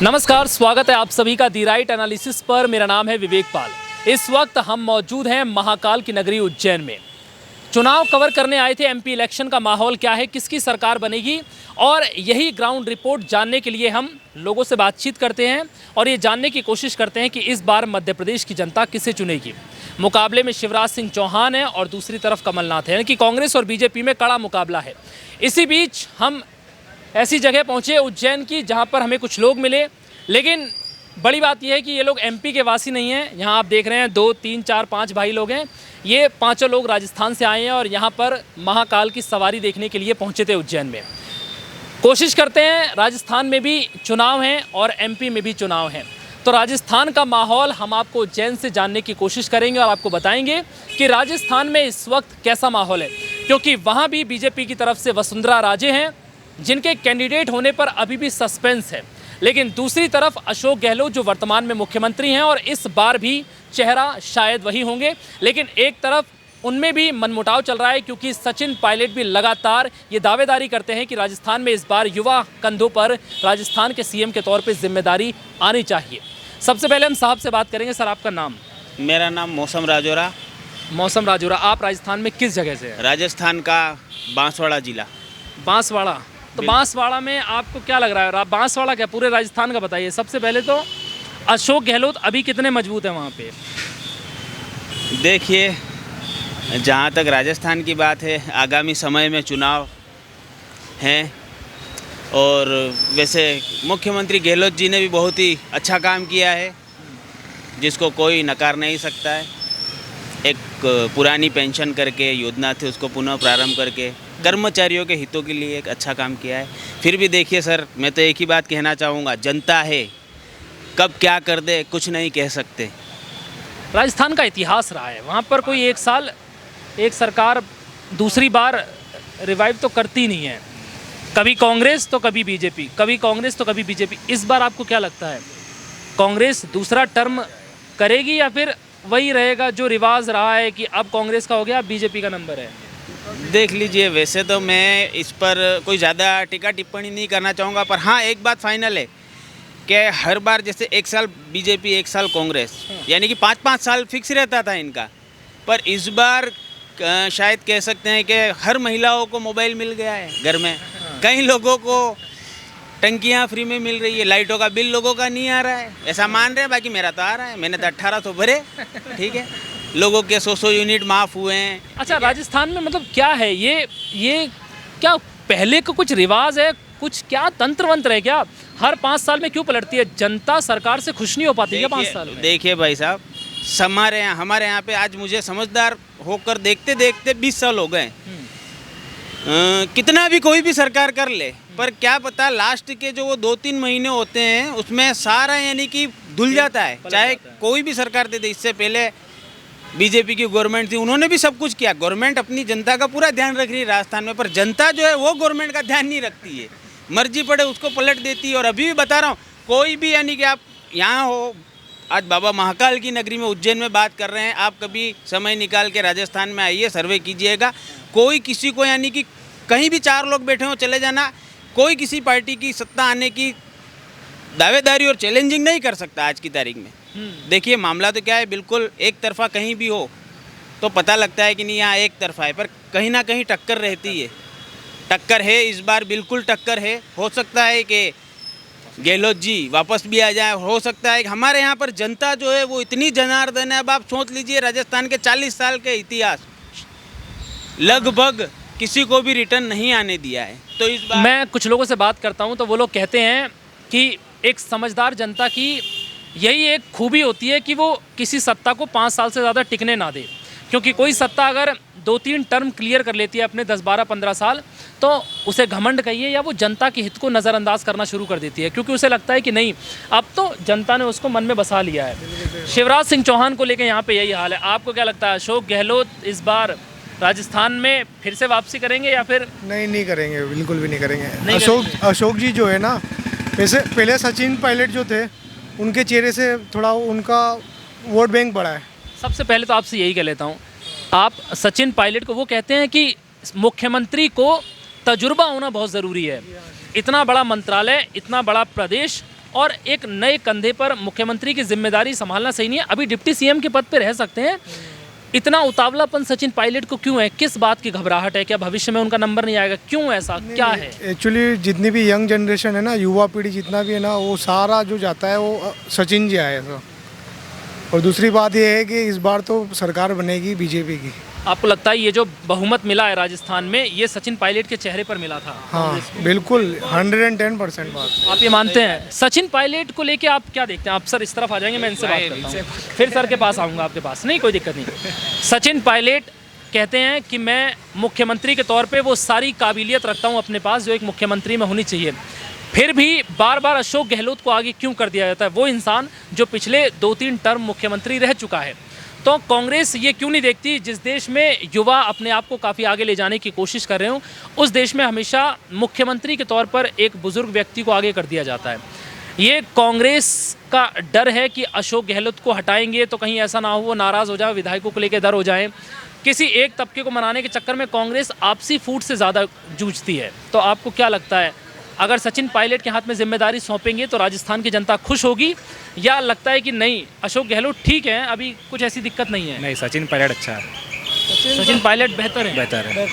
नमस्कार, स्वागत है आप सभी का दी राइट एनालिसिस पर। मेरा नाम है विवेक पाल। इस वक्त हम मौजूद हैं महाकाल की नगरी उज्जैन में। चुनाव कवर करने आए थे। एमपी इलेक्शन का माहौल क्या है, किसकी सरकार बनेगी, और यही ग्राउंड रिपोर्ट जानने के लिए हम लोगों से बातचीत करते हैं और ये जानने की कोशिश करते हैं कि इस बार मध्य प्रदेश की जनता किसे चुनेगी। मुकाबले में शिवराज सिंह चौहान है और दूसरी तरफ कमलनाथ है, यानी कि कांग्रेस और बीजेपी में कड़ा मुकाबला है। इसी बीच हम ऐसी जगह पहुंचे उज्जैन की जहां पर हमें कुछ लोग मिले, लेकिन बड़ी बात यह है कि ये लोग एमपी के वासी नहीं हैं। यहाँ आप देख रहे हैं 2, 3, 4, 5 भाई लोग हैं। ये पांचों लोग राजस्थान से आए हैं और यहाँ पर महाकाल की सवारी देखने के लिए पहुँचे थे उज्जैन में। कोशिश करते हैं, राजस्थान में भी चुनाव हैं और एमपी में भी चुनाव हैं, तो राजस्थान का माहौल हम आपको उज्जैन से जानने की कोशिश करेंगे और आपको बताएंगे कि राजस्थान में इस वक्त कैसा माहौल है, क्योंकि वहाँ भी बीजेपी की तरफ से वसुंधरा राजे हैं जिनके कैंडिडेट होने पर अभी भी सस्पेंस है, लेकिन दूसरी तरफ अशोक गहलोत जो वर्तमान में मुख्यमंत्री हैं और इस बार भी चेहरा शायद वही होंगे, लेकिन एक तरफ उनमें भी मनमुटाव चल रहा है क्योंकि सचिन पायलट भी लगातार ये दावेदारी करते हैं कि राजस्थान में इस बार युवा कंधों पर राजस्थान के सीएम के तौर पे जिम्मेदारी आनी चाहिए। सबसे पहले हम साहब से बात करेंगे। सर, आपका नाम? मेरा नाम मौसम राजौरा। मौसम राजौरा, आप राजस्थान में किस जगह से हैं? राजस्थान का बांसवाड़ा जिला। बांसवाड़ा, तो बांसवाड़ा में आपको क्या लग रहा है? बांसवाड़ा क्या, पूरे राजस्थान का बताइए। सबसे पहले तो अशोक गहलोत अभी कितने मजबूत हैं वहाँ पे? देखिए, जहाँ तक राजस्थान की बात है, आगामी समय में चुनाव हैं और वैसे मुख्यमंत्री गहलोत जी ने भी बहुत ही अच्छा काम किया है जिसको कोई नकार नहीं सकता है। एक पुरानी पेंशन करके योजना थी उसको पुनः प्रारंभ करके कर्मचारियों के हितों के लिए एक अच्छा काम किया है। फिर भी देखिए सर, मैं तो एक ही बात कहना चाहूँगा, जनता है, कब क्या कर दे कुछ नहीं कह सकते। राजस्थान का इतिहास रहा है, वहाँ पर कोई एक साल एक सरकार दूसरी बार रिवाइव तो करती नहीं है, कभी कांग्रेस तो कभी बीजेपी, कभी कांग्रेस तो कभी बीजेपी। इस बार आपको क्या लगता है, कांग्रेस दूसरा टर्म करेगी या फिर वही रहेगा जो रिवाज रहा है कि अब कांग्रेस का हो गया, अब बीजेपी का नंबर है? देख लीजिए, वैसे तो मैं इस पर कोई ज़्यादा टीका टिप्पणी नहीं करना चाहूँगा, पर हाँ एक बात फाइनल है कि हर बार जैसे एक साल बीजेपी एक साल कांग्रेस, यानी कि 5-5 साल फिक्स रहता था इनका, पर इस बार शायद कह सकते हैं कि हर महिलाओं को मोबाइल मिल गया है घर में, कई लोगों को टंकियाँ फ्री में मिल रही है, लाइटों का बिल लोगों का नहीं आ रहा है, ऐसा मान रहे हैं, बाकी मेरा तो आ रहा है, मैंने तो 1800 भरे, ठीक है, लोगों के 100 यूनिट माफ़ हुए हैं। अच्छा, राजस्थान में मतलब क्या है ये क्या पहले का कुछ रिवाज है, कुछ क्या तंत्र वंत्र है क्या? हर 5 साल में क्यों पलटती है जनता? सरकार से खुश नहीं हो पाती है 5 साल में? देखिए भाई साहब, हमारे यहाँ पे आज मुझे समझदार होकर देखते देखते 20 साल हो गए। कितना भी कोई भी सरकार कर ले, पर क्या पता लास्ट के जो वो 2-3 महीने होते हैं उसमें सारा यानी कि धुल जाता है, चाहे कोई भी सरकार दे दे। इससे पहले बीजेपी की गवर्नमेंट थी, उन्होंने भी सब कुछ किया। गवर्नमेंट अपनी जनता का पूरा ध्यान रख रही है राजस्थान में, पर जनता जो है वो गवर्नमेंट का ध्यान नहीं रखती है, मर्जी पड़े उसको पलट देती है। और अभी भी बता रहा हूँ, कोई भी यानी कि आप यहाँ हो, आज बाबा महाकाल की नगरी में उज्जैन में बात कर रहे हैं, आप कभी समय निकाल के राजस्थान में आइए, सर्वे कीजिएगा। कोई किसी को यानी कि कहीं भी 4 लोग बैठे हो चले जाना, कोई किसी पार्टी की सत्ता आने की दावेदारी और चैलेंजिंग नहीं कर सकता आज की तारीख में। देखिए, मामला तो क्या है, बिल्कुल एक तरफा कहीं भी हो तो पता लगता है कि नहीं यहाँ एक तरफा है, पर कहीं ना कहीं टक्कर रहती है। टक्कर है, इस बार बिल्कुल टक्कर है। हो सकता है कि गहलोत जी वापस भी आ जाए, हो सकता है कि हमारे यहाँ पर जनता जो है वो इतनी जनार्दन है। अब आप सोच लीजिए, राजस्थान के 40 साल के इतिहास लगभग किसी को भी रिटर्न नहीं आने दिया है। तो इस बार मैं कुछ लोगों से बात करता हूँ तो वो लोग कहते हैं कि एक समझदार जनता की यही एक खूबी होती है कि वो किसी सत्ता को 5 साल से ज़्यादा टिकने ना दे, क्योंकि कोई सत्ता अगर 2-3 टर्म क्लियर कर लेती है अपने 10, 12, 15 साल, तो उसे घमंड कहिए या वो जनता के हित को नज़रअंदाज करना शुरू कर देती है, क्योंकि उसे लगता है कि नहीं, अब तो जनता ने उसको मन में बसा लिया है। शिवराज सिंह चौहान को लेकर यहाँ पे यही हाल है। आपको क्या लगता है, अशोक गहलोत इस बार राजस्थान में फिर से वापसी करेंगे या फिर? नहीं करेंगे, बिल्कुल भी नहीं करेंगे। अशोक जी जो है ना, वैसे पहले सचिन पायलट जो थे उनके चेहरे से थोड़ा उनका वोट बैंक बढ़ा है। सबसे पहले तो आपसे यही कह लेता हूँ, आप सचिन पायलट को, वो कहते हैं कि मुख्यमंत्री को तजुर्बा होना बहुत ज़रूरी है। इतना बड़ा मंत्रालय, इतना बड़ा प्रदेश, और एक नए कंधे पर मुख्यमंत्री की जिम्मेदारी संभालना सही नहीं है? अभी डिप्टी सीएम के पद पे रह सकते हैं, इतना उतावलापन सचिन पायलट को क्यों है? किस बात की घबराहट है? क्या भविष्य में उनका नंबर नहीं आएगा? क्यों ऐसा क्या है? एक्चुअली जितनी भी यंग जनरेशन है ना, युवा पीढ़ी जितना भी है ना, वो सारा जो जाता है वो सचिन जी आए ऐसा। और दूसरी बात ये है कि इस बार तो सरकार बनेगी बीजेपी की। आपको लगता है ये जो बहुमत मिला है राजस्थान में, ये सचिन पायलट के चेहरे पर मिला था? हाँ बिल्कुल 110% बात। आप ये मानते हैं? सचिन पायलट को लेके आप क्या देखते हैं? आप सर इस तरफ आ जाएंगे, मैं इनसे बात करता हूँ, फिर सर के पास आऊँगा आपके पास। नहीं, कोई दिक्कत नहीं। सचिन पायलट कहते हैं कि मैं मुख्यमंत्री के तौर पे वो सारी काबिलियत रखता हूँ अपने पास जो एक मुख्यमंत्री में होनी चाहिए, फिर भी बार बार अशोक गहलोत को आगे क्यों कर दिया जाता है? वो इंसान जो पिछले 2-3 टर्म मुख्यमंत्री रह चुका है। तो कांग्रेस ये क्यों नहीं देखती, जिस देश में युवा अपने आप को काफ़ी आगे ले जाने की कोशिश कर रहे हो, उस देश में हमेशा मुख्यमंत्री के तौर पर एक बुजुर्ग व्यक्ति को आगे कर दिया जाता है। ये कांग्रेस का डर है कि अशोक गहलोत को हटाएंगे तो कहीं ऐसा ना हो वो नाराज़ हो जाए, विधायकों को लेकर डर हो जाए। किसी एक तबके को मनाने के चक्कर में कांग्रेस आपसी फूट से ज़्यादा जूझती है। तो आपको क्या लगता है, अगर सचिन पायलट के हाथ में जिम्मेदारी सौंपेंगे तो राजस्थान की जनता खुश होगी, या लगता है कि नहीं अशोक गहलोत ठीक है, अभी कुछ ऐसी दिक्कत नहीं है? नहीं, सचिन पायलट अच्छा है। सचिन पायलट बेहतर है? बेहतर है,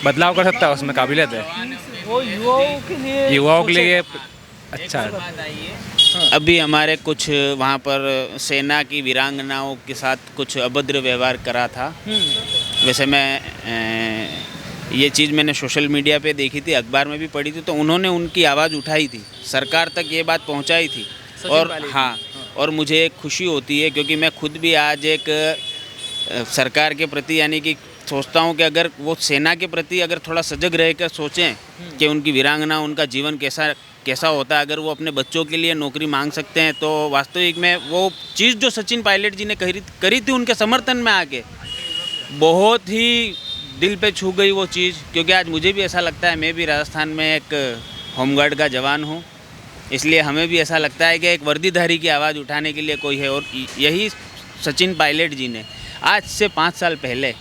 बदलाव कर सकता है, उसमें काबिलियत है, वो युवाओं के लिए अच्छा है। अभी हमारे कुछ वहाँ पर सेना की वीरांगनाओं के साथ कुछ अभद्र व्यवहार करा था। वैसे मैं ये चीज़ मैंने सोशल मीडिया पे देखी थी, अखबार में भी पढ़ी थी, तो उन्होंने उनकी आवाज़ उठाई थी, सरकार तक ये बात पहुंचाई थी। और हाँ, और मुझे खुशी होती है क्योंकि मैं खुद भी आज एक सरकार के प्रति यानी कि सोचता हूं कि अगर वो सेना के प्रति अगर थोड़ा सजग रहकर सोचें कि उनकी वीरांगना, उनका जीवन कैसा होता है, अगर वो अपने बच्चों के लिए नौकरी मांग सकते हैं, तो वास्तविक में वो चीज़ जो सचिन पायलट जी ने करी थी उनके समर्थन में आके, बहुत ही दिल पे छू गई वो चीज़। क्योंकि आज मुझे भी ऐसा लगता है, मैं भी राजस्थान में एक होमगार्ड का जवान हूँ, इसलिए हमें भी ऐसा लगता है कि एक वर्दीधारी की आवाज़ उठाने के लिए कोई है। और यही सचिन पायलट जी ने आज से 5 साल पहले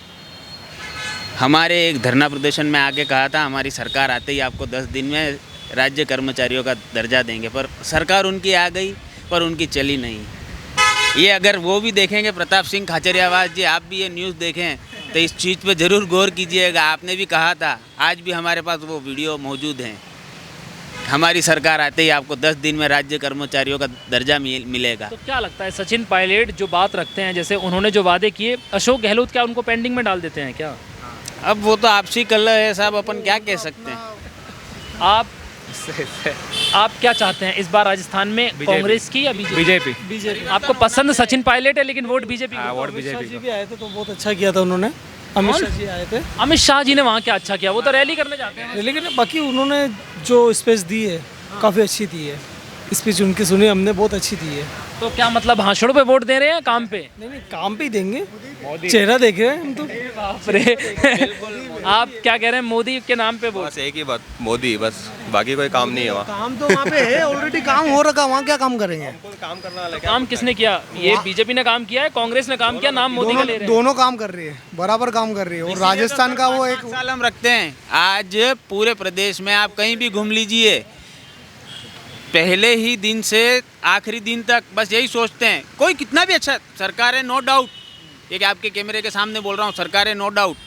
हमारे एक धरना प्रदर्शन में आके कहा था, हमारी सरकार आते ही आपको 10 दिन में राज्य कर्मचारियों का दर्जा देंगे, पर सरकार उनकी आ गई पर उनकी चली नहीं। ये अगर वो भी देखेंगे, प्रताप सिंह खाचरियावास जी, आप भी ये न्यूज़ देखें तो इस चीज़ पे ज़रूर गौर कीजिएगा। आपने भी कहा था, आज भी हमारे पास वो वीडियो मौजूद हैं, हमारी सरकार आते ही आपको 10 दिन में राज्य कर्मचारियों का दर्जा मिलेगा। तो क्या लगता है सचिन पायलट जो बात रखते हैं, जैसे उन्होंने जो वादे किए, अशोक गहलोत क्या उनको पेंडिंग में डाल देते हैं क्या? अब वो तो आपसी कलह है साहब, अपन क्या कह सकते हैं। आप क्या चाहते हैं इस बार राजस्थान में, कांग्रेस की या बीजेपी? बीजेपी। आपको पसंद सचिन पायलट है लेकिन वोट बीजेपी? वोट बीजेपी जी भी आए थे तो बहुत अच्छा किया था उन्होंने। अमित शाह जी आए थे। अमित शाह जी ने वहाँ क्या अच्छा किया? वो तो रैली करने जाते हैं। लेकिन बाकी उन्होंने जो स्पेस दी है काफ़ी अच्छी दी है, स्पीच उनकी सुनी हमने, बहुत अच्छी दी है। तो क्या मतलब भाषणों पे वोट दे रहे हैं, काम पे? नहीं, काम पे ही देंगे, चेहरा देख रहे हैं हम तो। बाप रे। आप क्या कह रहे हैं, मोदी के नाम पे वोट? बस एक ही बात, मोदी, बस बाकी कोई काम नहीं है वहाँ। काम तो वहाँ पे है, ऑलरेडी काम हो रखा, वहाँ क्या काम करेंगे? काम करना अलग है। काम किसने किया? ये बीजेपी ने काम किया है, कांग्रेस ने काम किया, नाम मोदी का ले रहे हैं। दोनों काम कर रही है, बराबर काम कर रही है। और राजस्थान का वो एक 5 साल हम रखते हैं। आज पूरे प्रदेश में आप कहीं भी घूम लीजिए, पहले ही दिन से आखिरी दिन तक बस यही सोचते हैं, कोई कितना भी अच्छा सरकार है, नो डाउट, ये कि आपके कैमरे के सामने बोल रहा हूँ, सरकार है नो डाउट,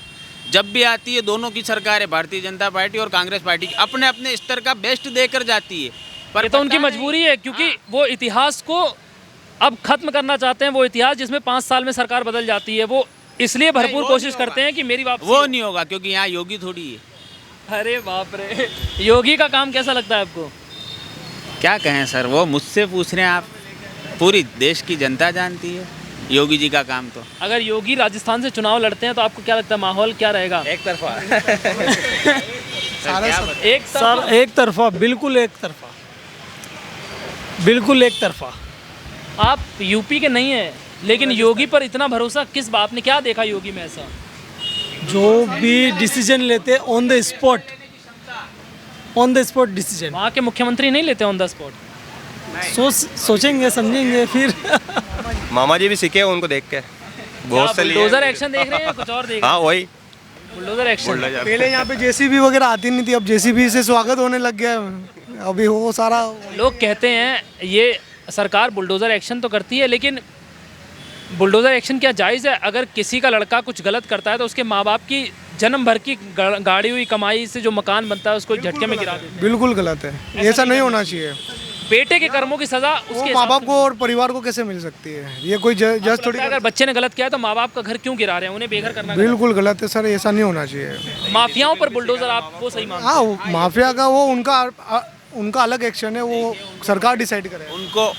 जब भी आती है दोनों की सरकार है, भारतीय जनता पार्टी और कांग्रेस पार्टी की, अपने अपने स्तर का बेस्ट देकर जाती है। पर ये तो उनकी मजबूरी है, क्योंकि वो इतिहास को अब खत्म करना चाहते हैं, वो इतिहास जिसमें 5 साल में सरकार बदल जाती है, वो इसलिए भरपूर कोशिश करते हैं कि मेरी वापसी। वो नहीं होगा क्योंकि यहाँ योगी थोड़ी है। अरे बाप रे, योगी का काम कैसा लगता है आपको? क्या कहें सर, वो मुझसे पूछ रहे हैं आप, पूरी देश की जनता जानती है योगी जी का काम। तो अगर योगी राजस्थान से चुनाव लड़ते हैं तो आपको क्या लगता है माहौल क्या रहेगा? एक तरफा। एक तरफा, बिल्कुल एक तरफा, बिल्कुल एक तरफा। आप यूपी के नहीं है, लेकिन योगी पर इतना भरोसा किस बात ने, क्या देखा योगी में ऐसा? जो भी डिसीजन लेते ऑन द स्पॉट डिसीजन। वहाँ के मुख्यमंत्री नहीं लेते ऑन द स्पॉट? सोचेंगे, समझेंगे फिर। मामा जी भी सीखे हैं उनको देख के, बहुत से लिए। बुलडोजर एक्शन देख रहे हैं, कुछ और देख रहे हाँ वही हैं? Bulldozer action. पहले यहाँ पे जेसीबी वगैरह आती नहीं थी, अब जेसीबी से स्वागत होने लग गया है। अभी वो सारा लोग कहते हैं ये सरकार बुलडोज़र एक्शन तो करती है, लेकिन बुलडोज़र एक्शन क्या जायज़ है? अगर किसी का लड़का कुछ गलत करता है तो उसके माँ बाप की जन्म भर की गाड़ी हुई कमाई से जो मकान बनता है उसको झटके में गिरा देते हैं। बिल्कुल गलत है, ऐसा नहीं होना चाहिए। बेटे के कर्मों की सज़ा वो उसके माँ बाप को और परिवार को कैसे मिल सकती है? ये कोई जज थोड़ी। अगर बच्चे ने गलत किया है तो माँ बाप का घर क्यों गिरा रहे हैं? उन्हें बेघर करना गलत बिल्कुल गलत है सर, ऐसा नहीं होना चाहिए। है। माफियाओं पर बुलडोज़र आप वो सही मानते हैं? हाँ, वो माफिया का वो उनका अलग एक्शन है, वो सरकार डिसाइड करे।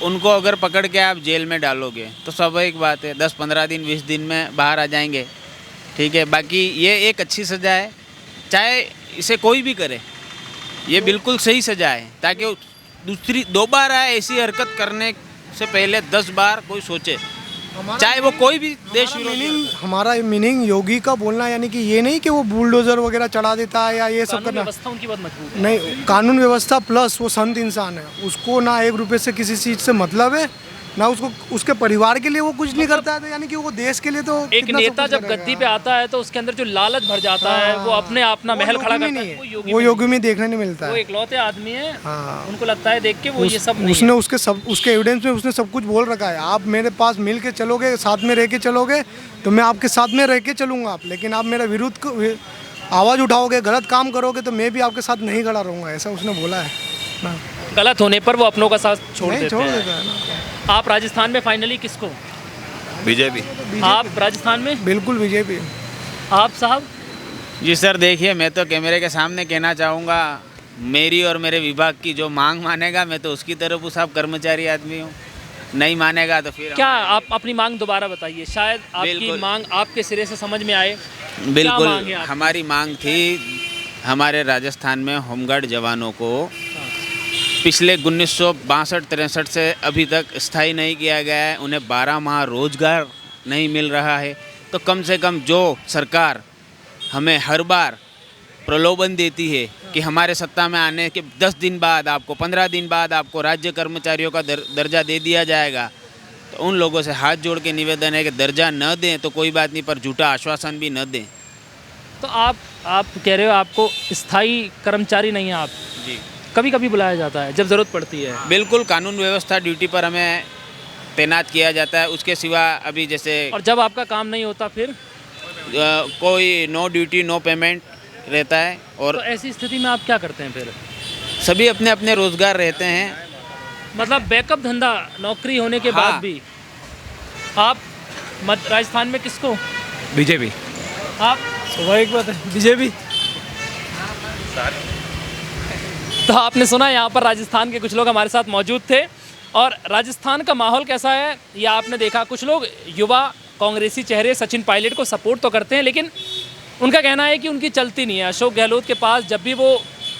उनको अगर पकड़ के आप जेल में डालोगे तो स्वाभाविक बात है 10-15 दिन 20 दिन में बाहर आ जाएंगे, ठीक है। बाकी ये एक अच्छी सज़ा है, चाहे इसे कोई भी करे, ये बिल्कुल सही सज़ा है, ताकि दोबारा ऐसी हरकत करने से पहले 10 बार कोई सोचे, चाहे वो कोई भी देश विरोधी। हमारा मीनिंग योगी का बोलना यानी कि ये नहीं कि वो बुलडोजर वगैरह चढ़ा देता है या ये सब कानून करना। व्यवस्था उनकी बहुत मजबूत है। नहीं, कानून व्यवस्था प्लस वो संत इंसान है, उसको ना 1 रुपये से किसी चीज़ से मतलब है, ना उसको उसके परिवार के लिए वो कुछ नहीं करता है, तो यानी कि वो देश के लिए तो एक कितना सब नेता कुछ जब करेगा। गद्दी पे आता है तो उसके अंदर जो लालच भर जाता है वो अपने अपना वो महल खड़ा योगी में करता नहीं है। है, वो योगी में देखने नहीं मिलता वो है। इकलौते आदमी है, हाँ। उनको लगता है देख के वो ये सब नहीं उसने है। उसके एविडेंस में उसने सब कुछ बोल रखा है। आप मेरे पास मिल के चलोगे, साथ में रह के चलोगे तो मैं आपके साथ में रह के चलूँगा, आप लेकिन आप मेरा विरुद्ध आवाज़ उठाओगे, गलत काम करोगे तो मैं भी आपके साथ नहीं खड़ा रहूँगा, ऐसा उसने बोला है ना। गलत होने पर वो अपनों का साथ छोड़ नहीं, देते छोड़ हैं। देता है ना। आप राजस्थान में फाइनली किसको? बीजेपी। आप राजस्थान में? बिल्कुल बीजेपी। आप साहब? जी सर, देखिए मैं तो कैमरे के सामने कहना चाहूँगा, मेरी और मेरे विभाग की जो मांग मानेगा मैं तो उसकी तरफ उस आप कर्मचारी आदमी हूँ, नहीं मानेगा तो फिर क्या आप अपनी मांग दोबारा बताइए, शायद आपकी बिल्कुल। मांग आपके सिरे से समझ में आए। क्या मांग बिल्कुल है आपकी? हमारी मांग थी, हमारे राजस्थान में होमगार्ड जवानों को पिछले 1962-63 से अभी तक स्थायी नहीं किया गया है, उन्हें 12 माह रोजगार नहीं मिल रहा है। तो कम से कम जो सरकार हमें हर बार प्रलोभन देती है कि हमारे सत्ता में आने के 10 दिन बाद आपको 15 दिन बाद आपको राज्य कर्मचारियों का दर्जा दे दिया जाएगा, तो उन लोगों से हाथ जोड़ के निवेदन है कि दर्जा न दें तो कोई बात नहीं, पर झूठा आश्वासन भी न दें। तो आप कह रहे हो आपको स्थायी कर्मचारी नहीं है आप? जी कभी कभी बुलाया जाता है जब ज़रूरत पड़ती है। बिल्कुल, कानून व्यवस्था ड्यूटी पर हमें तैनात किया जाता है, उसके सिवा अभी जैसे और जब आपका काम नहीं होता फिर? कोई नो ड्यूटी नो पेमेंट रहता है, और तो ऐसी स्थिति में आप क्या करते हैं फिर? सभी अपने अपने रोजगार रहते हैं। मतलब बैकअप धंधा नौकरी होने के बाद हाँ। भी आप राजस्थान में किसको? बीजेपी। आप? स्वाभाविक बात है, बीजेपी। तो आपने सुना, यहाँ पर राजस्थान के कुछ लोग हमारे साथ मौजूद थे और राजस्थान का माहौल कैसा है ये आपने देखा। कुछ लोग युवा कांग्रेसी चेहरे सचिन पायलट को सपोर्ट तो करते हैं, लेकिन उनका कहना है कि उनकी चलती नहीं है। अशोक गहलोत के पास जब भी वो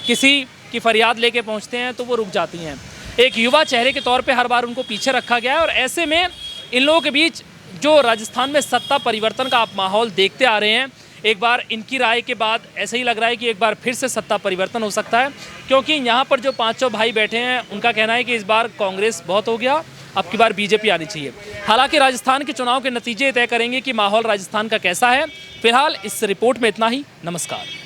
किसी की फरियाद लेके पहुंचते हैं तो वो रुक जाती हैं। एक युवा चेहरे के तौर पे हर बार उनको पीछे रखा गया है और ऐसे में इन लोगों के बीच जो राजस्थान में सत्ता परिवर्तन का आप माहौल देखते आ रहे हैं, एक बार इनकी राय के बाद ऐसे ही लग रहा है कि एक बार फिर से सत्ता परिवर्तन हो सकता है, क्योंकि यहाँ पर जो 5 भाई बैठे हैं उनका कहना है कि इस बार कांग्रेस बहुत हो गया, अब की बार बीजेपी आनी चाहिए। हालांकि राजस्थान के चुनाव के नतीजे तय करेंगे कि माहौल राजस्थान का कैसा है। फिलहाल इस रिपोर्ट में इतना ही। नमस्कार।